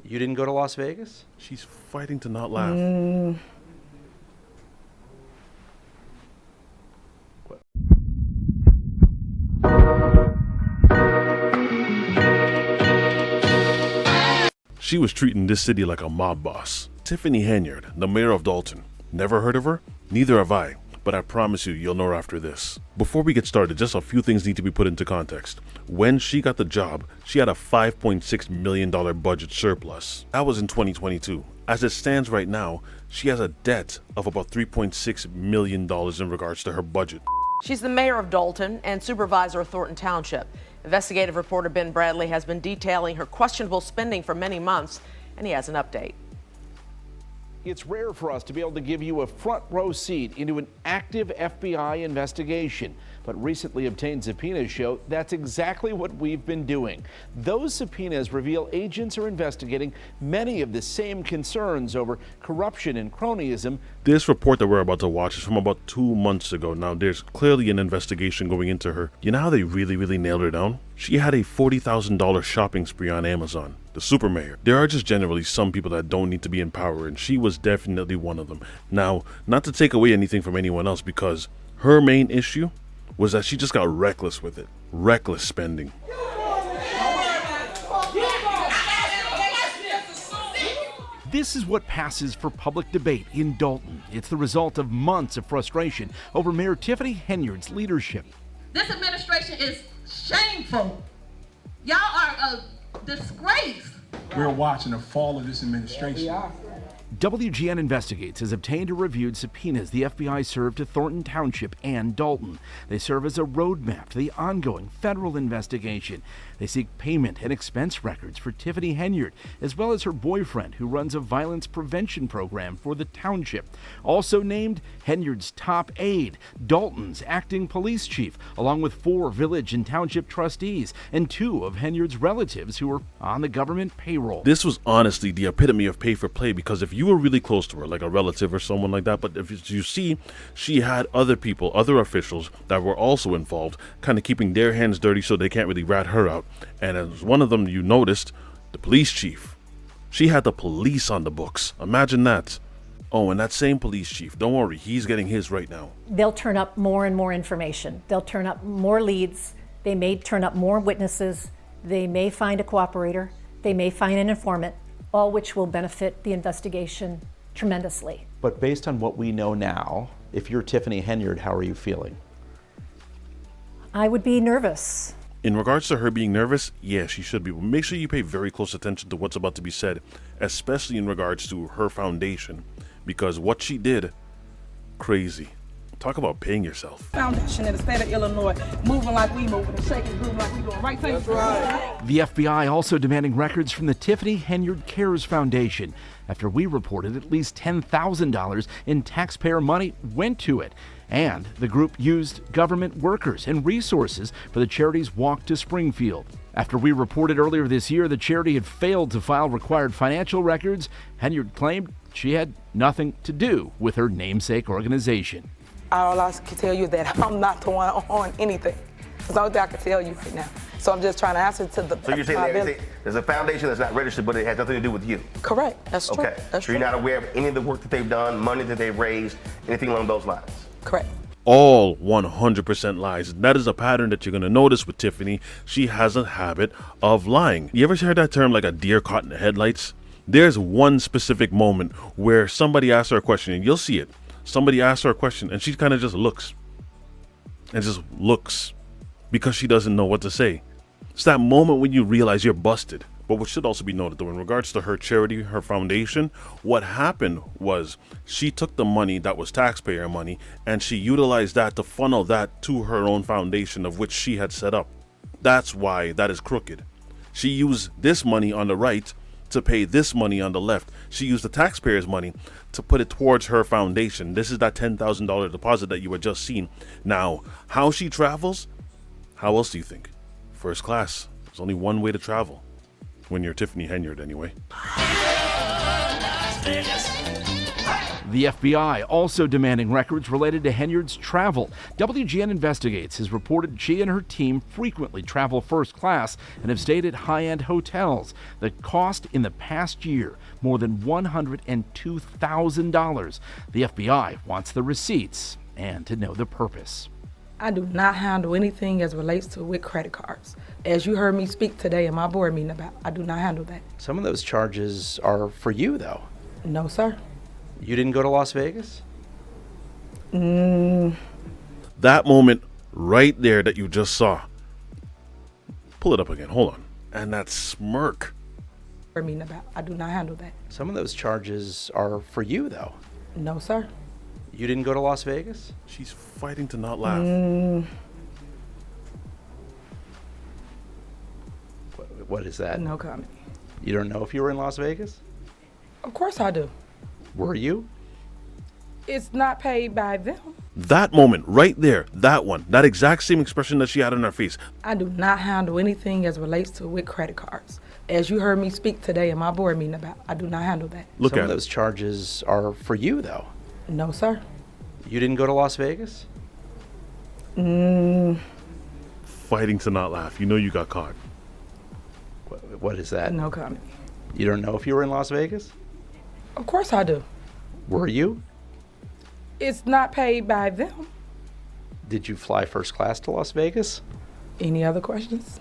You didn't go to Las Vegas? She's fighting to not laugh. She was treating this city like a mob boss. Tiffany Henyard, the mayor of Dolton. Never heard of her? Neither have I, but I promise you'll know her after this. Before we get started, just a few things need to be put into context. When she got the job, she had a $5.6 million budget surplus. That was in 2022. As it stands right now, she has a debt of about $3.6 million in regards to her budget. She's the mayor of Dolton and supervisor of Thornton Township. Investigative reporter Ben Bradley has been detailing her questionable spending for many months, and he has an update. It's rare for us to be able to give you a front row seat into an active FBI investigation, but recently obtained subpoenas show that's exactly what we've been doing. Those subpoenas reveal agents are investigating many of the same concerns over corruption and cronyism. This report that we're about to watch is from about 2 months ago. Now, there's clearly an investigation going into her. You know how they really nailed her down? She had a $40,000 shopping spree on Amazon. The super mayor. There are just generally some people that don't need to be in power, and she was definitely one of them. Now, not to take away anything from anyone else, because her main issue was that she just got reckless with it. Reckless spending. This is what passes for public debate in Dolton. It's the result of months of frustration over Mayor Tiffany Henyard's leadership. This administration is shameful. Y'all are a disgrace. We're watching the fall of this administration. WGN Investigates has obtained and reviewed subpoenas the FBI served to Thornton Township and Dolton. They serve as a roadmap to the ongoing federal investigation. They seek payment and expense records for Tiffany Henyard, as well as her boyfriend, who runs a violence prevention program for the township. Also named, Henyard's top aide, Dolton's acting police chief, along with 4 village and township trustees and 2 of Henyard's relatives who were on the government payroll. This was honestly the epitome of pay for play, because if you were really close to her, like a relative or someone like that, but if you see, she had other people, other officials that were also involved, kind of keeping their hands dirty so they can't really rat her out. And as one of them you noticed, the police chief. She had the police on the books. Imagine that. Oh, and that same police chief, don't worry, he's getting his right now. They'll turn up more and more information. They'll turn up more leads. They may turn up more witnesses. They may find a cooperator. They may find an informant, all which will benefit the investigation tremendously. But based on what we know now, if you're Tiffany Henyard, how are you feeling? I would be nervous. In regards to her being nervous, yeah, she should be. But make sure you pay very close attention to what's about to be said, especially in regards to her foundation, because what she did, crazy. Talk about paying yourself. Foundation in the state of Illinois, moving like we moving and shaking, grooving like we doing right things. That's right. The FBI also demanding records from the Tiffany Henyard Cares Foundation after we reported at least $10,000 in taxpayer money went to it. And the group used government workers and resources for the charity's walk to Springfield. After we reported earlier this year the charity had failed to file required financial records, Henyard claimed she had nothing to do with her namesake organization. All I can tell you is that I'm not the one on anything. That's the only thing I can tell you right now. So I'm just trying to answer to the. So you're saying there's a foundation that's not registered, but it has nothing to do with you? Correct. That's true. Okay. That's so you're not aware of any of the work that they've done, money that they've raised, anything along those lines? Correct. All 100% lies. That is a pattern that you're going to notice with Tiffany. She has a habit of lying. You ever heard that term, like a deer caught in the headlights? There's one specific moment where somebody asks her a question, and you'll see it. Somebody asks her a question, and she kind of just looks. And just looks. Because she doesn't know what to say. It's that moment when you realize you're busted. But what should also be noted, though, in regards to her charity, her foundation, what happened was she took the money that was taxpayer money and she utilized that to funnel that to her own foundation of which she had set up. That's why that is crooked. She used this money on the right to pay this money on the left. She used the taxpayers' money to put it towards her foundation. This is that $10,000 deposit that you had just seen. Now, how she travels, how else do you think? First class. There's only one way to travel. When you're Tiffany Henyard, anyway. The FBI also demanding records related to Henyard's travel. WGN Investigates has reported she and her team frequently travel first class and have stayed at high-end hotels. The cost in the past year, more than $102,000. The FBI wants the receipts and to know the purpose. I do not handle anything as relates to with credit cards. As you heard me speak today in my board meeting about, I do not handle that. Some of those charges are for you, though. No, sir. You didn't go to Las Vegas? That moment right there that you just saw. Pull it up again. Hold on. And that smirk. Meeting about, I do not handle that. Some of those charges are for you, though. No, sir. You didn't go to Las Vegas? She's fighting to not laugh. What is that? No comment. You don't know if you were in Las Vegas? Of course I do. Were you? It's not paid by them. That moment right there, that one, that exact same expression that she had on her face. I do not handle anything as relates to with credit cards. As you heard me speak today in my board meeting about, I do not handle that. Look Some at of it. those charges are for you, though. No, sir. You didn't go to Las Vegas? Fighting to not laugh. You know you got caught. What is that? No comment. You don't know if you were in Las Vegas? Of course I do. Were you? It's not paid by them. Did you fly first class to Las Vegas? Any other questions?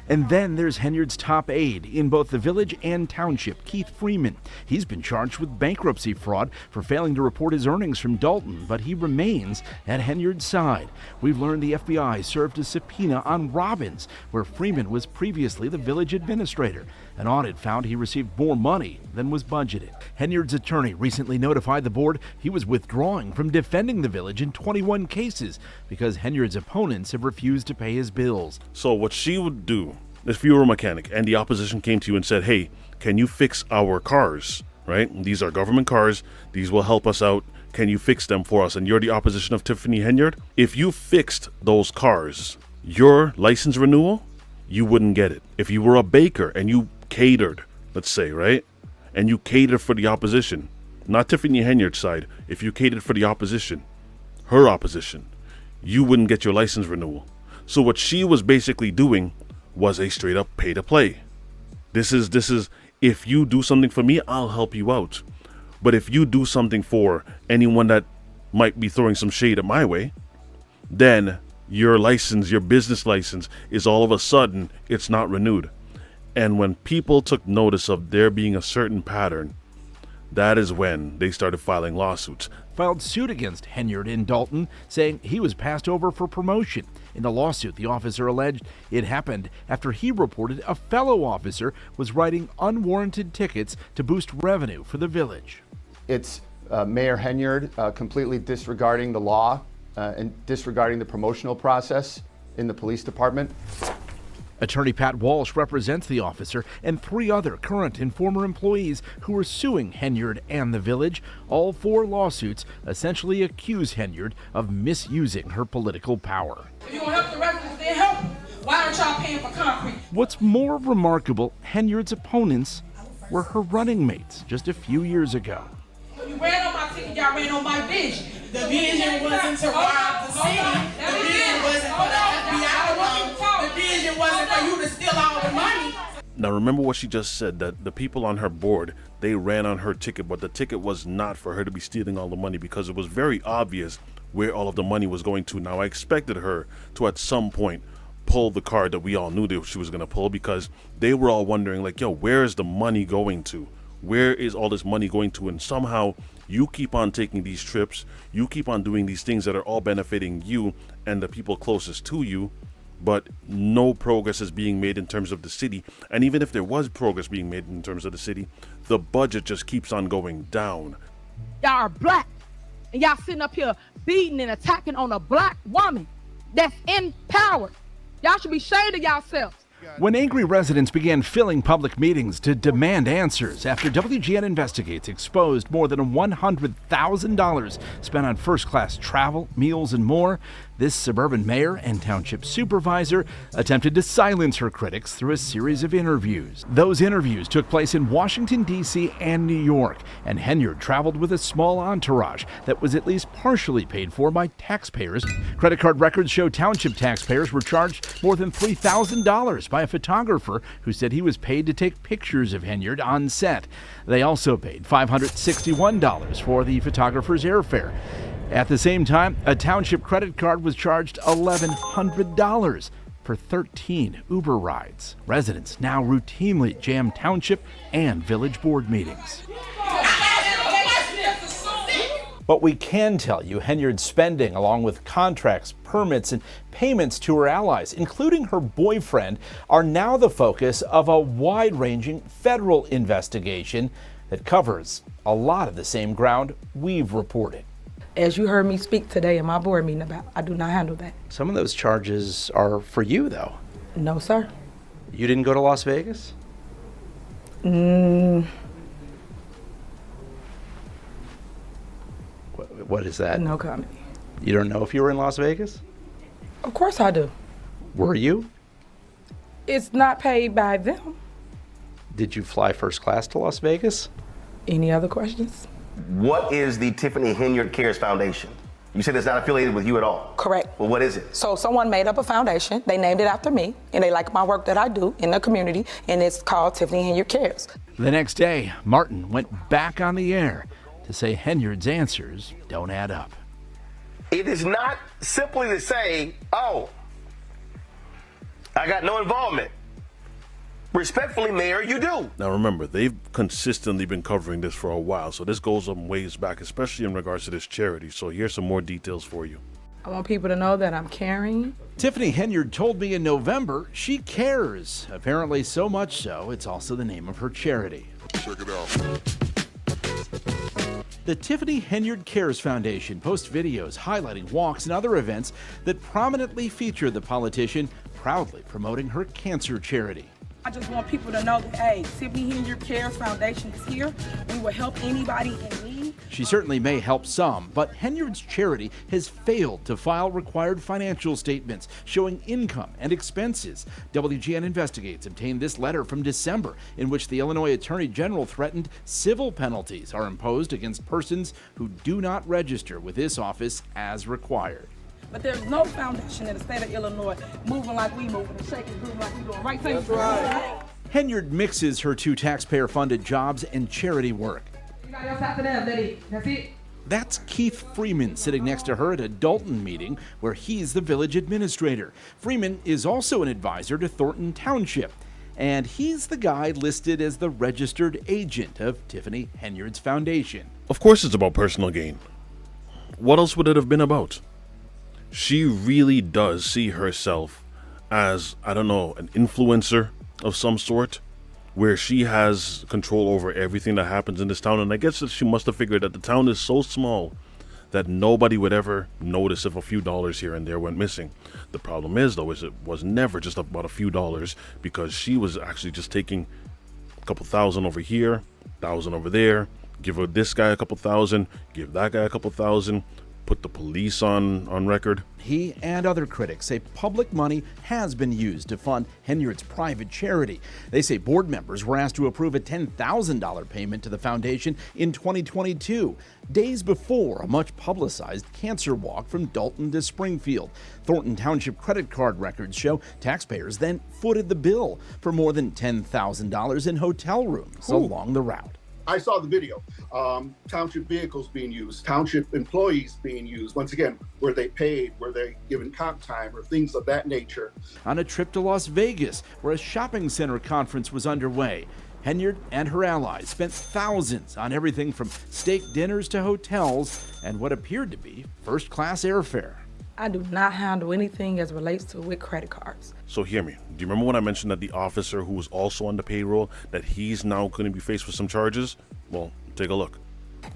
And then there's Henyard's top aide in both the village and township, Keith Freeman. He's been charged with bankruptcy fraud for failing to report his earnings from Dolton, but he remains at Henyard's side. We've learned the FBI served a subpoena on Robbins, where Freeman was previously the village administrator. An audit found he received more money than was budgeted. Henyard's attorney recently notified the board he was withdrawing from defending the village in 21 cases because Henyard's opponents have refused to pay his bills. So what she would do, if you were a mechanic and the opposition came to you and said, hey, can you fix our cars, right? These are government cars. These will help us out. Can you fix them for us? And you're the opposition of Tiffany Henyard. If you fixed those cars, your license renewal, you wouldn't get it. If you were a baker and you catered, let's say, right? And you catered for the opposition, not Tiffany Henyard's side. If you catered for the opposition, her opposition, you wouldn't get your license renewal. So what she was basically doing was a straight up pay to play. This is if you do something for me, I'll help you out. But if you do something for anyone that might be throwing some shade at my way, then your license, your business license, is all of a sudden, it's not renewed. And when people took notice of there being a certain pattern, that is when they started filing lawsuits. Filed suit against Henyard in Dolton, saying he was passed over for promotion. In the lawsuit, the officer alleged it happened after he reported a fellow officer was writing unwarranted tickets to boost revenue for the village. It's Mayor Henyard completely disregarding the law and disregarding the promotional process in the police department. Attorney Pat Walsh represents the officer and 3 other current and former employees who are suing Henyard and the village. All 4 lawsuits essentially accuse Henyard of misusing her political power. If you don't help the residents, then help them. Why aren't y'all paying for concrete? What's more remarkable, Henyard's opponents were her running mates just a few years ago. You ran on my ticket, y'all ran on my vision. The vision wasn't to rob the city. The vision wasn't for the FBI to come. The vision wasn't for you to steal all the money. Now remember what she just said, that the people on her board, they ran on her ticket, but the ticket was not for her to be stealing all the money because it was very obvious where all of the money was going to. Now I expected her to at some point pull the card that we all knew that she was going to pull, because they were all wondering like, yo, where is the money going to? Where is all this money going to? And somehow you keep on taking these trips, you keep on doing these things that are all benefiting you and the people closest to you, but no progress is being made in terms of the city. And even if there was progress being made in terms of the city, the budget just keeps on going down. Y'all are black, and y'all sitting up here beating and attacking on a black woman that's in power. Y'all should be ashamed of yourselves. When angry residents began filling public meetings to demand answers after WGN Investigates exposed more than $100,000 spent on first-class travel, meals, and more, This suburban mayor and township supervisor attempted to silence her critics through a series of interviews. Those interviews took place in Washington, D.C. and New York, and Henyard traveled with a small entourage that was at least partially paid for by taxpayers. Credit card records show township taxpayers were charged more than $3,000 by a photographer who said he was paid to take pictures of Henyard on set. They also paid $561 for the photographer's airfare. At the same time, a township credit card was charged $1,100 for 13 Uber rides. Residents now routinely jam township and village board meetings. But we can tell you Henyard's spending, along with contracts, permits, and payments to her allies, including her boyfriend, are now the focus of a wide-ranging federal investigation that covers a lot of the same ground we've reported. As you heard me speak today in my board meeting about, I do not handle that. Some of those charges are for you, though. No, sir. You didn't go to Las Vegas? What is that? No comment. You don't know if you were in Las Vegas? Of course I do. Were you? It's not paid by them. Did you fly first class to Las Vegas? Any other questions? What is the Tiffany Henyard Cares Foundation? You said it's not affiliated with you at all. Correct. Well, what is it? So someone made up a foundation. They named it after me, and they like my work that I do in the community, and it's called Tiffany Henyard Cares. The next day, Martin went back on the air to say Henyard's answers don't add up. It is not simply to say, oh, I got no involvement. Respectfully, Mayor, you do. Now remember, they've consistently been covering this for a while, so this goes some ways back, especially in regards to this charity. So here's some more details for you. I want people to know that I'm caring. Tiffany Henyard told me in November she cares. Apparently so much so, it's also the name of her charity. Check it out. The Tiffany Henyard Cares Foundation posts videos highlighting walks and other events that prominently feature the politician proudly promoting her cancer charity. I just want people to know that, hey, Tiffany Henyard Cares Foundation is here. We will help anybody in need. She certainly may help some, but Henyard's charity has failed to file required financial statements showing income and expenses. WGN Investigates obtained this letter from December in which the Illinois Attorney General threatened civil penalties are imposed against persons who do not register with this office as required. But there's no foundation in the state of Illinois moving like we moving and shaking, grooving like we doing. Right? That's right. Henyard mixes her two taxpayer-funded jobs and charity work. Anybody else after them, Betty? That's it. That's Keith Freeman sitting next to her at a Dolton meeting where he's the village administrator. Freeman is also an advisor to Thornton Township, and he's the guy listed as the registered agent of Tiffany Henyard's foundation. Of course it's about personal gain. What else would it have been about? She really does see herself as, I don't know, an influencer of some sort, where she has control over everything that happens in this town. And I guess that she must have figured that the town is so small that nobody would ever notice if a few dollars here and there went missing. The problem is, though, is it was never just about a few dollars, because she was actually just taking a couple thousand over here, 1,000 over there, give her this guy a couple thousand, give that guy a couple thousand, put the police on record. He and other critics say public money has been used to fund Henyard's private charity. They say board members were asked to approve a $10,000 payment to the foundation in 2022, days before a much publicized cancer walk from Dolton to Springfield. Thornton Township credit card records show taxpayers then footed the bill for more than $10,000 in hotel rooms along the route. I saw the video. Township vehicles being used, township employees being used. Once again, were they paid? Were they given comp time or things of that nature? On a trip to Las Vegas, where a shopping center conference was underway, Henyard and her allies spent thousands on everything from steak dinners to hotels and what appeared to be first-class airfare. I do not handle anything as relates to with credit cards. So hear me. Do you remember when I mentioned that the officer who was also on the payroll, that he's now going to be faced with some charges? Well, take a look.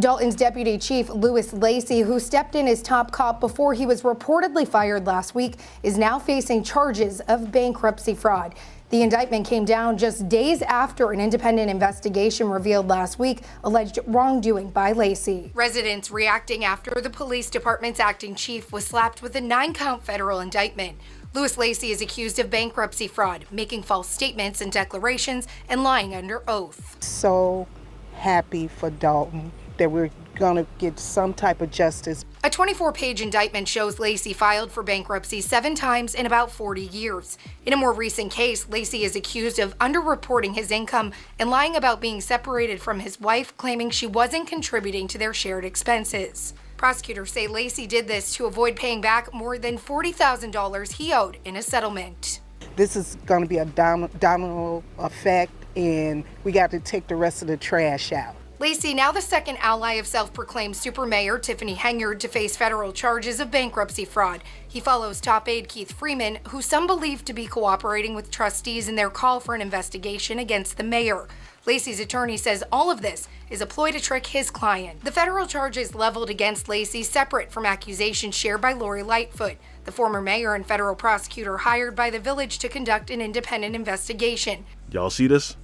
Dolton's Deputy Chief Lewis Lacey, who stepped in as top cop before he was reportedly fired last week, is now facing charges of bankruptcy fraud. The indictment came down just days after an independent investigation revealed last week alleged wrongdoing by Lacy. Residents reacting after the police department's acting chief was slapped with a 9-count federal indictment. Louis Lacy is accused of bankruptcy fraud, making false statements and declarations, and lying under oath. So happy for Dolton that we're going to get some type of justice. A 24-page indictment shows Lacy filed for bankruptcy 7 times in about 40 years. In a more recent case, Lacy is accused of underreporting his income and lying about being separated from his wife, claiming she wasn't contributing to their shared expenses. Prosecutors say Lacy did this to avoid paying back more than $40,000 he owed in a settlement. This is going to be a domino effect, and we got to take the rest of the trash out. Lacy, now the second ally of self-proclaimed Super Mayor Tiffany Henyard to face federal charges of bankruptcy fraud. He follows top aide Keith Freeman, who some believe to be cooperating with trustees in their call for an investigation against the mayor. Lacy's attorney says all of this is a ploy to trick his client. The federal charges leveled against Lacy separate from accusations shared by Lori Lightfoot, the former mayor and federal prosecutor hired by the village to conduct an independent investigation. Y'all see this?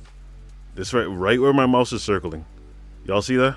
This right where my mouse is circling. Y'all see that?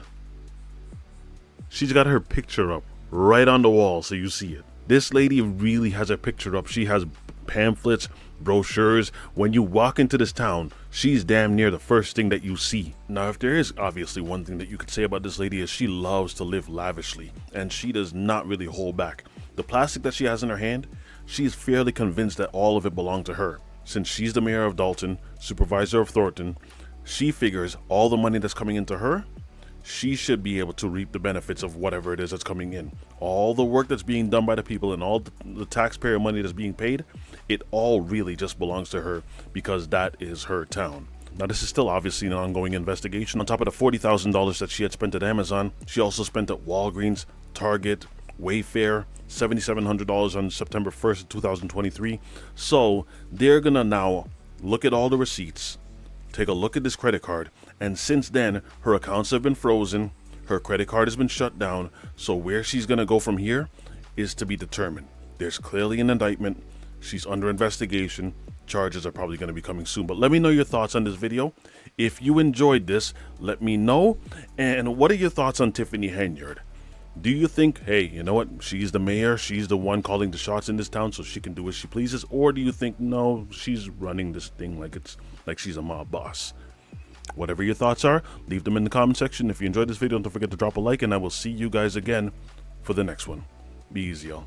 She's got her picture up right on the wall so you see it. This lady really has her picture up. She has pamphlets, brochures. When you walk into this town, she's damn near the first thing that you see. Now, if there is obviously one thing that you could say about this lady is she loves to live lavishly, and she does not really hold back. The plastic that she has in her hand, she's fairly convinced that all of it belonged to her. Since she's the mayor of Dolton, supervisor of Thornton, she figures all the money that's coming into her, she should be able to reap the benefits of whatever it is that's coming in. All the work that's being done by the people and all the taxpayer money that's being paid, it all really just belongs to her because that is her town. Now, this is still obviously an ongoing investigation. On top of the $40,000 that she had spent at Amazon, she also spent at Walgreens, Target, Wayfair, $7,700 on September 1st, 2023. So they're gonna now look at all the receipts, take a look at this credit card, and since then her accounts have been frozen, her credit card has been shut down, so where she's gonna go from here is to be determined. There's clearly an indictment, she's under investigation, charges are probably going to be coming soon. But let me know your thoughts on this video. If you enjoyed this, let me know. And what are your thoughts on Tiffany Henyard? Do you think, hey, you know what, she's the mayor, she's the one calling the shots in this town, so she can do as she pleases? Or do you think, no, she's running this thing like she's a mob boss? Whatever your thoughts are, leave them in the comment section. If you enjoyed this video, don't forget to drop a like, and I will see you guys again for the next one. Be easy, y'all.